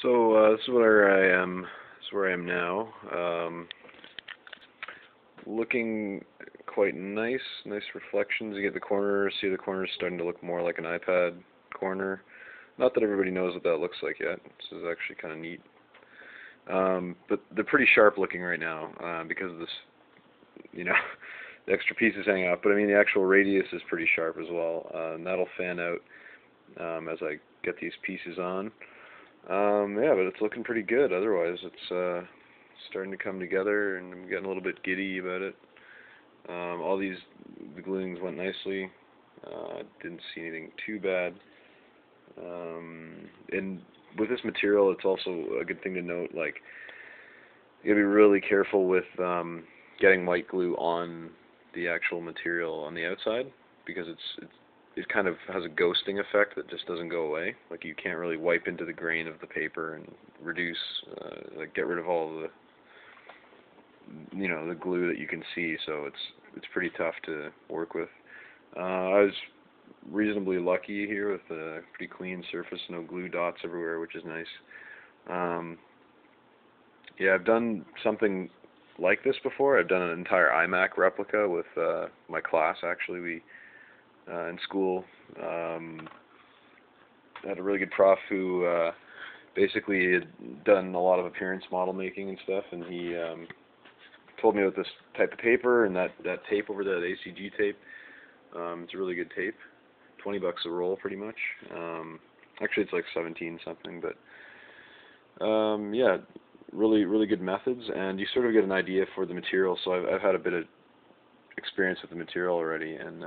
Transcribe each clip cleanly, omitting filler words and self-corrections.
So this is where I am. This is where I am now. Looking quite nice. Nice reflections. You get the corners. See the corners starting to look more like an iPad corner. Not that everybody knows what that looks like yet. This is actually kind of neat. But they're pretty sharp looking right now because of this, you know, the extra pieces hanging out. But I mean, the actual radius is pretty sharp as well, and that'll fan out as I get these pieces on. Yeah, but it's looking pretty good. Otherwise, it's starting to come together, and I'm getting a little bit giddy about it. All the gluings went nicely. Didn't see anything too bad. And with this material, it's also a good thing to note, like, you gotta be really careful with getting white glue on the actual material on the outside, because it kind of has a ghosting effect that just doesn't go away. Like, you can't really wipe into the grain of the paper and reduce, like, get rid of all the, the glue that you can see. So it's pretty tough to work with. I was reasonably lucky here with a pretty clean surface, no glue dots everywhere, which is nice. Yeah, I've done something like this before. I've done an entire iMac replica with my class. Actually, we in school had a really good prof who basically had done a lot of appearance model making and stuff, and he told me about this type of paper and that tape over there, the ACG tape. It's a really good tape. $20 a roll, pretty much. Actually, it's like 17 something, but yeah, really good methods, and you sort of get an idea for the material. So I've had a bit of experience with the material already, and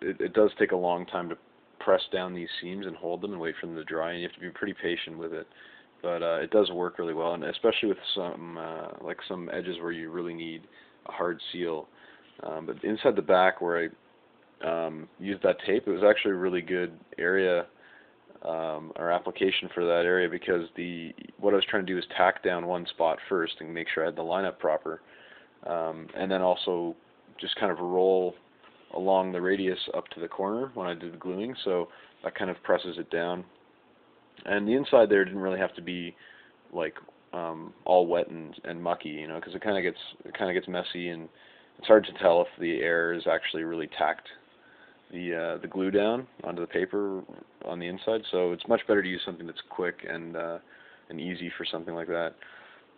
it does take a long time to press down these seams and hold them and wait for them to dry, and you have to be pretty patient with it. But it does work really well, and especially with some like some edges where you really need a hard seal. But inside the back where I used that tape, it was actually a really good area or application for that area, because what I was trying to do is tack down one spot first and make sure I had the lineup proper, and then also just kind of roll along the radius up to the corner when I did the gluing, so that kind of presses it down. And the inside there didn't really have to be like all wet and mucky, because it kind of gets messy, and it's hard to tell if the air is actually really tacked the glue down onto the paper on the inside. So it's much better to use something that's quick and easy for something like that.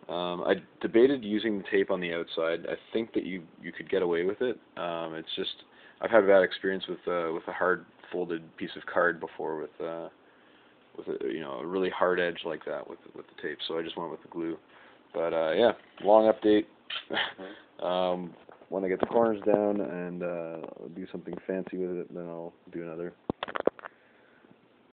I debated using the tape on the outside. I think that you could get away with it. It's just I've had a bad experience with a hard folded piece of card before with a really hard edge like that with the tape. So I just went with the glue. But yeah, long update. When I get the corners down and do something fancy with it, then I'll do another.